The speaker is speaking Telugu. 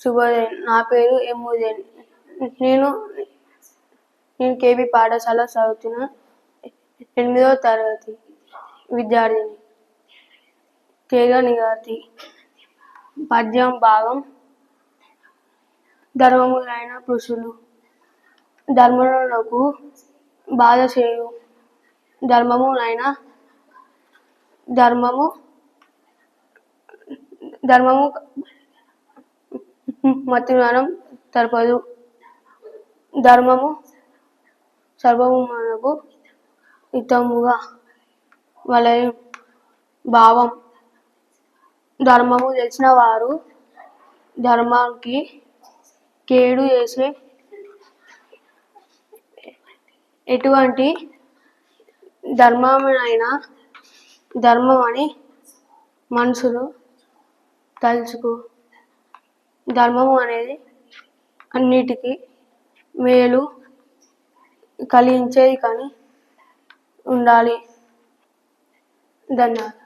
శుభోదయం. నా పేరు ఎం ఉదయన్. నేను కేబీ పాఠశాల చదువుతున్న 8వ తరగతి విద్యార్థిని. తీగనిగార్తి పద్యం భాగం. ధర్మములైన పురుషులు ధర్మములకు బాధ చేయు, ధర్మము మతిమానం తరపదు. ధర్మము సర్వమునకు హితముగా వలె భావం. ధర్మము తెలిసిన వారు ధర్మానికి కేడు చేసే ఎటువంటి ధర్మమునైనా ధర్మమని మనుషులు తలుచుకో. ధర్మము అనేది అన్నిటికీ మేలు కలిగించేది కానీ ఉండాలి. ధన్యవాదాలు.